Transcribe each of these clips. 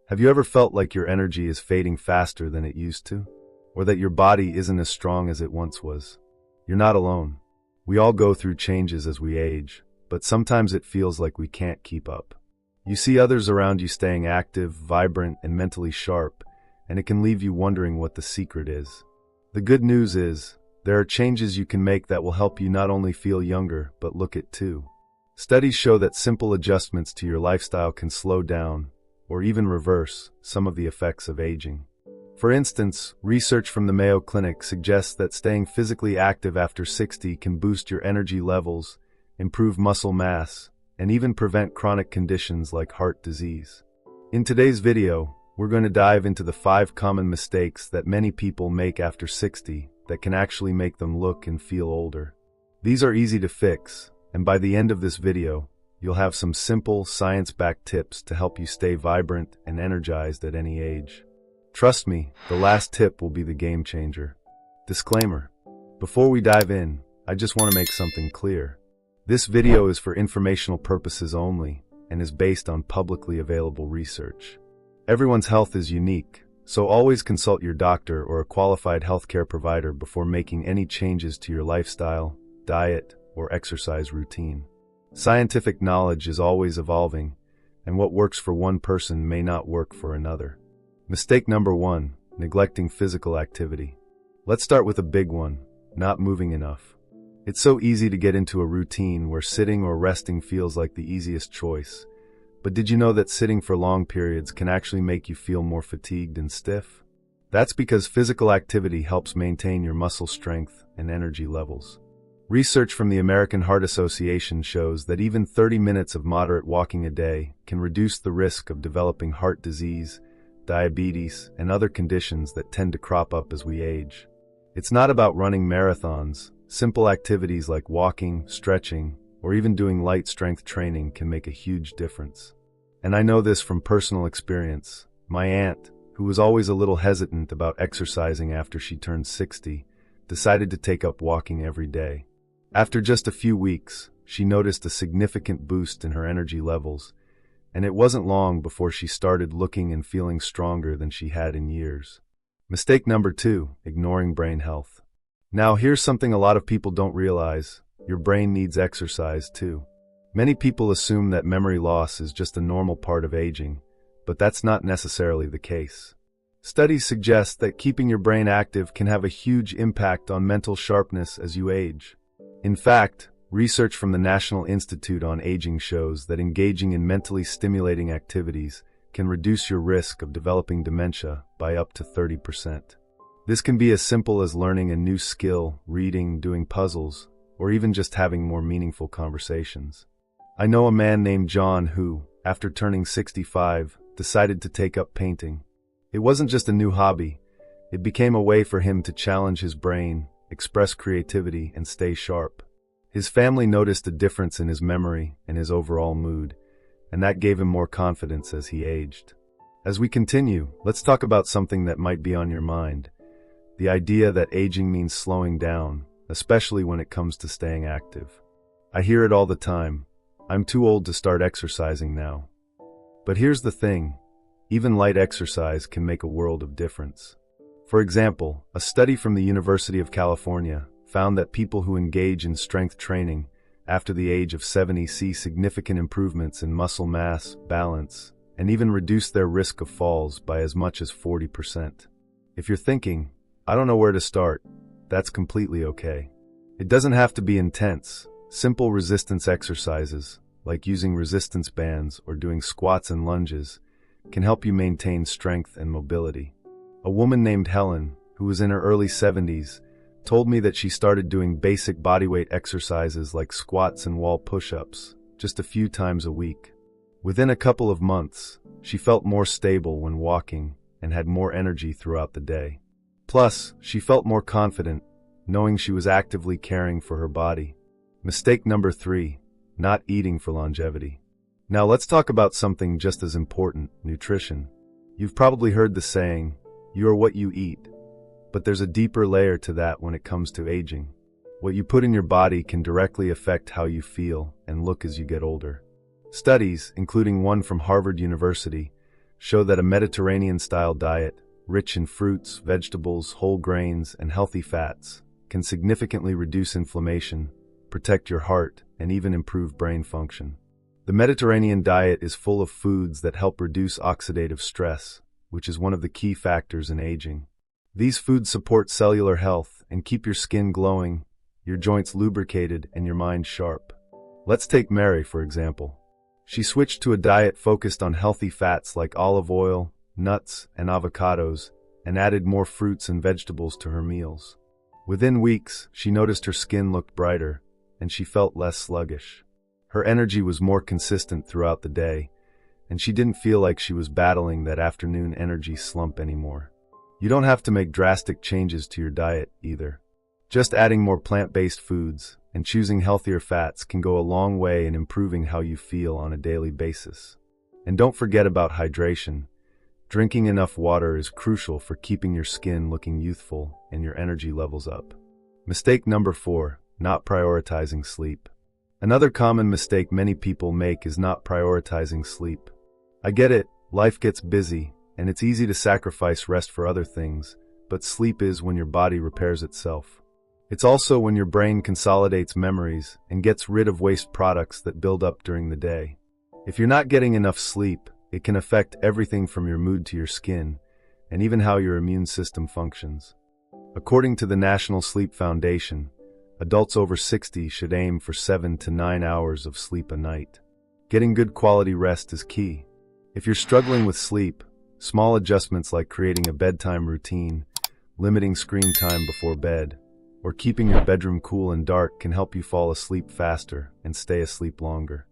Have you ever felt like your energy is fading faster than it used to? Or that your body isn't as strong as it once was? You're not alone. We all go through changes as we age, but sometimes it feels like we can't keep up. You see others around you staying active, vibrant, and mentally sharp, and it can leave you wondering what the secret is. The good news is, there are changes you can make that will help you not only feel younger, but look it too. Studies show that simple adjustments to your lifestyle can slow down, or even reverse, some of the effects of aging. For instance, research from the Mayo Clinic suggests that staying physically active after 60 can boost your energy levels, improve muscle mass, and even prevent chronic conditions like heart disease. In today's video, we're going to dive into the 5 common mistakes that many people make after 60 that can actually make them look and feel older. These are easy to fix, and by the end of this video, you'll have some simple, science-backed tips to help you stay vibrant and energized at any age. Trust me, the last tip will be the game changer. Disclaimer: before we dive in, I just want to make something clear. This video is for informational purposes only and is based on publicly available research. Everyone's health is unique, so always consult your doctor or a qualified healthcare provider before making any changes to your lifestyle, diet, or exercise routine. Scientific knowledge is always evolving, and what works for one person may not work for another. Mistake number 1, neglecting physical activity. Let's start with a big one: not moving enough. It's so easy to get into a routine where sitting or resting feels like the easiest choice. But did you know that sitting for long periods can actually make you feel more fatigued and stiff? That's because physical activity helps maintain your muscle strength and energy levels. Research from the American Heart Association shows that even 30 minutes of moderate walking a day can reduce the risk of developing heart disease, diabetes, and other conditions that tend to crop up as we age. It's not about running marathons. Simple activities like walking, stretching, or even doing light strength training can make a huge difference. And I know this from personal experience. My aunt, who was always a little hesitant about exercising after she turned 60, decided to take up walking every day. After just a few weeks, she noticed a significant boost in her energy levels, and it wasn't long before she started looking and feeling stronger than she had in years. Mistake number 2, ignoring brain health. Now here's something a lot of people don't realize: your brain needs exercise too. Many people assume that memory loss is just a normal part of aging, but that's not necessarily the case. Studies suggest that keeping your brain active can have a huge impact on mental sharpness as you age. In fact, research from the National Institute on Aging shows that engaging in mentally stimulating activities can reduce your risk of developing dementia by up to 30%. This can be as simple as learning a new skill, reading, doing puzzles, or even just having more meaningful conversations. I know a man named John who, after turning 65, decided to take up painting. It wasn't just a new hobby. It became a way for him to challenge his brain, express creativity, and stay sharp. His family noticed a difference in his memory and his overall mood, and that gave him more confidence as he aged. As we continue, let's talk about something that might be on your mind: the idea that aging means slowing down, especially when it comes to staying active. I hear it all the time: I'm too old to start exercising now. But here's the thing: even light exercise can make a world of difference. For example, a study from the University of California found that people who engage in strength training after the age of 70 see significant improvements in muscle mass, balance, and even reduce their risk of falls by as much as 40%. If you're thinking, I don't know where to start, that's completely okay. It doesn't have to be intense. Simple resistance exercises, like using resistance bands or doing squats and lunges, can help you maintain strength and mobility. A woman named Helen, who was in her early 70s, told me that she started doing basic bodyweight exercises like squats and wall push-ups just a few times a week. Within a couple of months, she felt more stable when walking and had more energy throughout the day. Plus, she felt more confident, knowing she was actively caring for her body. Mistake number 3, not eating for longevity. Now let's talk about something just as important: nutrition. You've probably heard the saying, you are what you eat. But there's a deeper layer to that when it comes to aging. What you put in your body can directly affect how you feel and look as you get older. Studies, including one from Harvard University, show that a Mediterranean-style diet, rich in fruits, vegetables, whole grains, and healthy fats, can significantly reduce inflammation, protect your heart, and even improve brain function. The Mediterranean diet is full of foods that help reduce oxidative stress, which is one of the key factors in aging. These foods support cellular health and keep your skin glowing, your joints lubricated, and your mind sharp. Let's take Mary, for example. She switched to a diet focused on healthy fats like olive oil, nuts, and avocados, and added more fruits and vegetables to her meals. Within weeks, she noticed her skin looked brighter, and she felt less sluggish. Her energy was more consistent throughout the day, and she didn't feel like she was battling that afternoon energy slump anymore. You don't have to make drastic changes to your diet either. Just adding more plant-based foods and choosing healthier fats can go a long way in improving how you feel on a daily basis. And don't forget about hydration. Drinking enough water is crucial for keeping your skin looking youthful and your energy levels up. Mistake number 4, not prioritizing sleep. Another common mistake many people make is not prioritizing sleep. I get it, life gets busy, and it's easy to sacrifice rest for other things, but sleep is when your body repairs itself. It's also when your brain consolidates memories and gets rid of waste products that build up during the day. If you're not getting enough sleep, it can affect everything from your mood to your skin, and even how your immune system functions. According to the National Sleep Foundation, adults over 60 should aim for 7 to 9 hours of sleep a night. Getting good quality rest is key. If you're struggling with sleep, small adjustments like creating a bedtime routine, limiting screen time before bed, or keeping your bedroom cool and dark can help you fall asleep faster and stay asleep longer.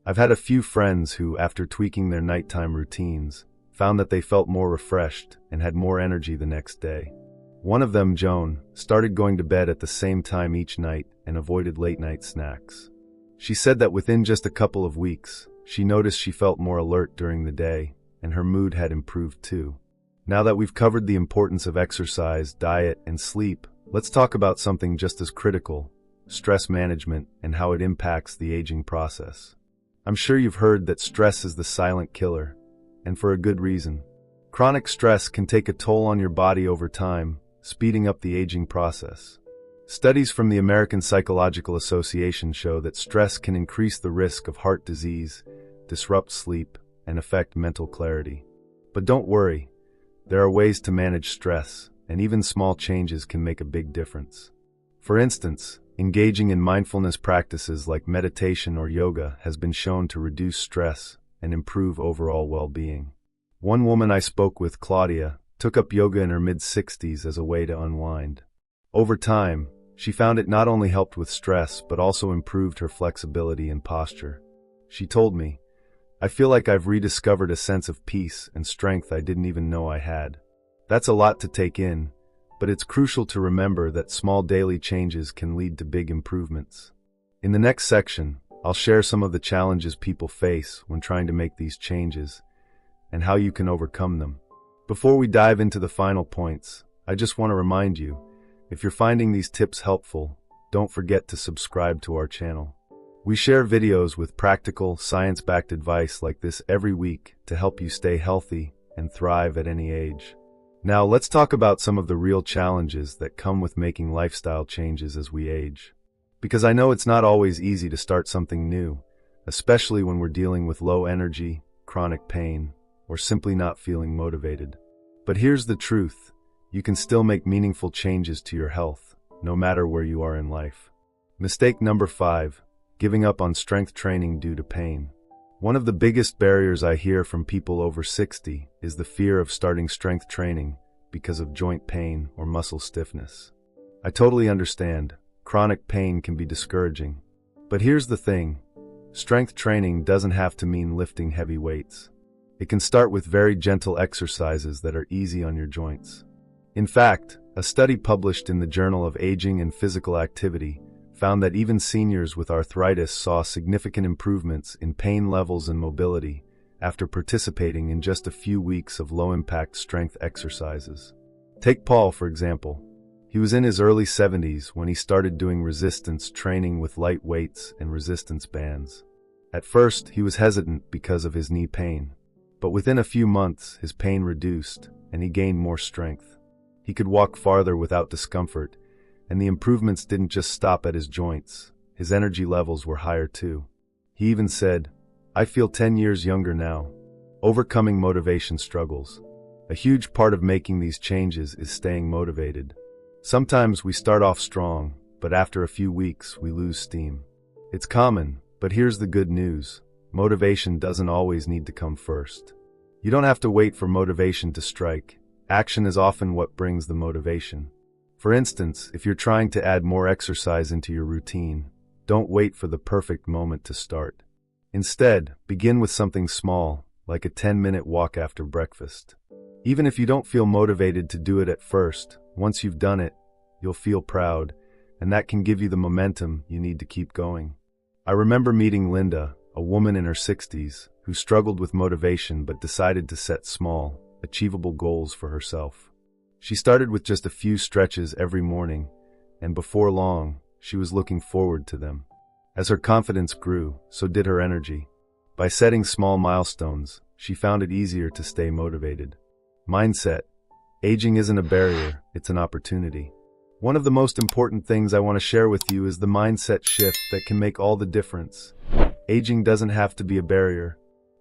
I've had a few friends who, after tweaking their nighttime routines, found that they felt more refreshed and had more energy the next day. One of them, Joan, started going to bed at the same time each night and avoided late-night snacks. She said that within just a couple of weeks, she noticed she felt more alert during the day, and her mood had improved too. Now that we've covered the importance of exercise, diet, and sleep, let's talk about something just as critical: stress management and how it impacts the aging process. I'm sure you've heard that stress is the silent killer, and for a good reason. Chronic stress can take a toll on your body over time, speeding up the aging process. Studies from the American Psychological Association show that stress can increase the risk of heart disease, disrupt sleep, and affect mental clarity. But don't worry, there are ways to manage stress, and even small changes can make a big difference. For instance, engaging in mindfulness practices like meditation or yoga has been shown to reduce stress and improve overall well-being. One woman I spoke with, Claudia, took up yoga in her mid-60s as a way to unwind. Over time, she found it not only helped with stress but also improved her flexibility and posture. She told me, "I feel like I've rediscovered a sense of peace and strength I didn't even know I had." That's a lot to take in, but it's crucial to remember that small daily changes can lead to big improvements. In the next section, I'll share some of the challenges people face when trying to make these changes and how you can overcome them. Before we dive into the final points, I just want to remind you, if you're finding these tips helpful, don't forget to subscribe to our channel. We share videos with practical, science-backed advice like this every week to help you stay healthy and thrive at any age. Now let's talk about some of the real challenges that come with making lifestyle changes as we age. Because I know it's not always easy to start something new, especially when we're dealing with low energy, chronic pain, or simply not feeling motivated. But here's the truth: you can still make meaningful changes to your health, no matter where you are in life. Mistake number 5, giving up on strength training due to pain. One of the biggest barriers I hear from people over 60 is the fear of starting strength training because of joint pain or muscle stiffness. I totally understand. Chronic pain can be discouraging. But here's the thing: strength training doesn't have to mean lifting heavy weights. It can start with very gentle exercises that are easy on your joints. In fact, a study published in the Journal of Aging and Physical Activity found that even seniors with arthritis saw significant improvements in pain levels and mobility after participating in just a few weeks of low-impact strength exercises. Take Paul, for example. He was in his early 70s when he started doing resistance training with light weights and resistance bands. At first, he was hesitant because of his knee pain. But within a few months, his pain reduced, and he gained more strength. He could walk farther without discomfort, and the improvements didn't just stop at his joints. His energy levels were higher too. He even said, "I feel 10 years younger now." Overcoming motivation struggles. A huge part of making these changes is staying motivated. Sometimes we start off strong, but after a few weeks we lose steam. It's common, but here's the good news. Motivation doesn't always need to come first. You don't have to wait for motivation to strike. Action is often what brings the motivation. For instance, if you're trying to add more exercise into your routine, don't wait for the perfect moment to start. Instead, begin with something small, like a 10-minute walk after breakfast. Even if you don't feel motivated to do it at first, once you've done it, you'll feel proud, and that can give you the momentum you need to keep going. I remember meeting Linda, a woman in her 60s, who struggled with motivation but decided to set small, achievable goals for herself. She started with just a few stretches every morning, and before long, she was looking forward to them. As her confidence grew, so did her energy. By setting small milestones, she found it easier to stay motivated. Mindset. Aging isn't a barrier, it's an opportunity. One of the most important things I want to share with you is the mindset shift that can make all the difference. Aging doesn't have to be a barrier.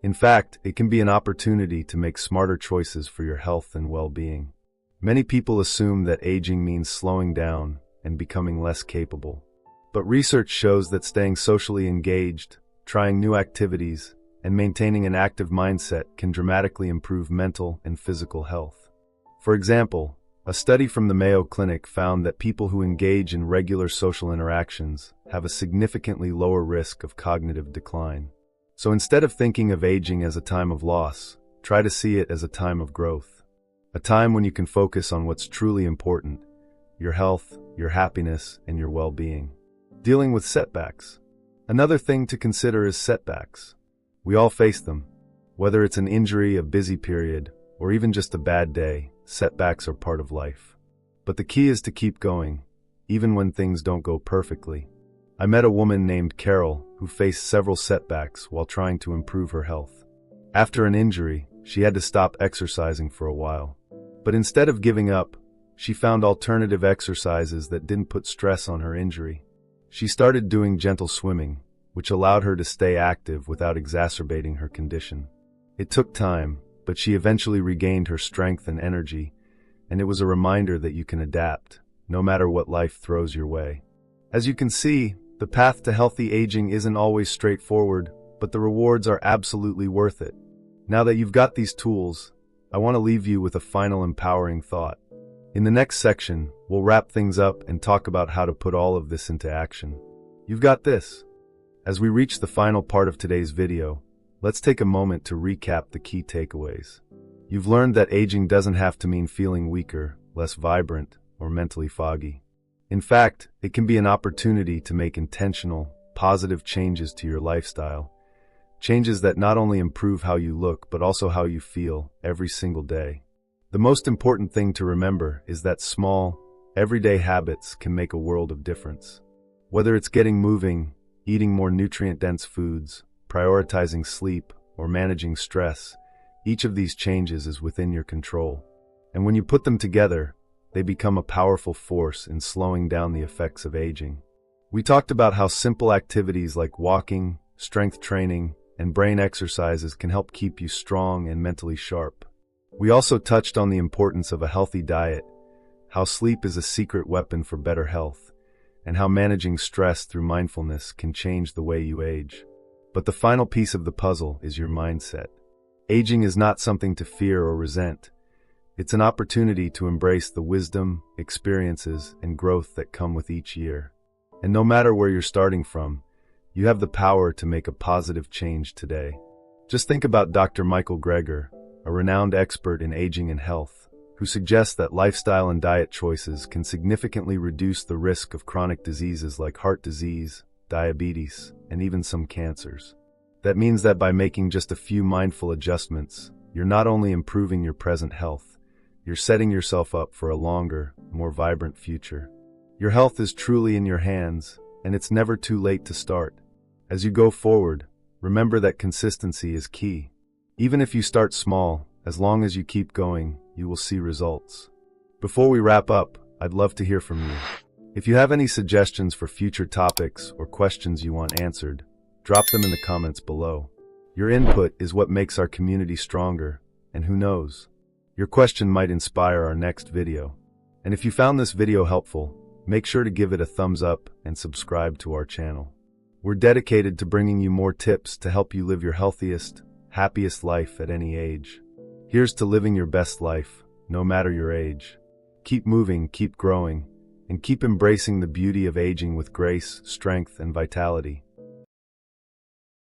In fact, it can be an opportunity to make smarter choices for your health and well-being. Many people assume that aging means slowing down and becoming less capable. But research shows that staying socially engaged, trying new activities, and maintaining an active mindset can dramatically improve mental and physical health. For example, a study from the Mayo Clinic found that people who engage in regular social interactions have a significantly lower risk of cognitive decline. So instead of thinking of aging as a time of loss, try to see it as a time of growth. A time when you can focus on what's truly important: your health, your happiness, and your well-being. Dealing with setbacks. Another thing to consider is setbacks. We all face them. Whether it's an injury, a busy period, or even just a bad day, setbacks are part of life. But the key is to keep going, even when things don't go perfectly. I met a woman named Carol who faced several setbacks while trying to improve her health. After an injury, she had to stop exercising for a while. But instead of giving up, she found alternative exercises that didn't put stress on her injury. She started doing gentle swimming, which allowed her to stay active without exacerbating her condition. It took time, but she eventually regained her strength and energy, and it was a reminder that you can adapt, no matter what life throws your way. As you can see, the path to healthy aging isn't always straightforward, but the rewards are absolutely worth it. Now that you've got these tools, I want to leave you with a final empowering thought. In the next section, we'll wrap things up and talk about how to put all of this into action. You've got this. As we reach the final part of today's video, let's take a moment to recap the key takeaways. You've learned that aging doesn't have to mean feeling weaker, less vibrant, or mentally foggy. In fact, it can be an opportunity to make intentional, positive changes to your lifestyle. Changes that not only improve how you look, but also how you feel every single day. The most important thing to remember is that small, everyday habits can make a world of difference. Whether it's getting moving, eating more nutrient-dense foods, prioritizing sleep, or managing stress, each of these changes is within your control. And when you put them together, they become a powerful force in slowing down the effects of aging. We talked about how simple activities like walking, strength training, and brain exercises can help keep you strong and mentally sharp. We also touched on the importance of a healthy diet, how sleep is a secret weapon for better health, and how managing stress through mindfulness can change the way you age. But the final piece of the puzzle is your mindset. Aging is not something to fear or resent. It's an opportunity to embrace the wisdom, experiences, and growth that come with each year. And no matter where you're starting from, you have the power to make a positive change today. Just think about Dr. Michael Greger, a renowned expert in aging and health, who suggests that lifestyle and diet choices can significantly reduce the risk of chronic diseases like heart disease, diabetes, and even some cancers. That means that by making just a few mindful adjustments, you're not only improving your present health, you're setting yourself up for a longer, more vibrant future. Your health is truly in your hands, and it's never too late to start. As you go forward, remember that consistency is key. Even if you start small, as long as you keep going, you will see results. Before we wrap up, I'd love to hear from you. If you have any suggestions for future topics or questions you want answered, drop them in the comments below. Your input is what makes our community stronger, and who knows, your question might inspire our next video. And if you found this video helpful, make sure to give it a thumbs up and subscribe to our channel. We're dedicated to bringing you more tips to help you live your healthiest, happiest life at any age. Here's to living your best life, no matter your age. Keep moving, keep growing, and keep embracing the beauty of aging with grace, strength, and vitality.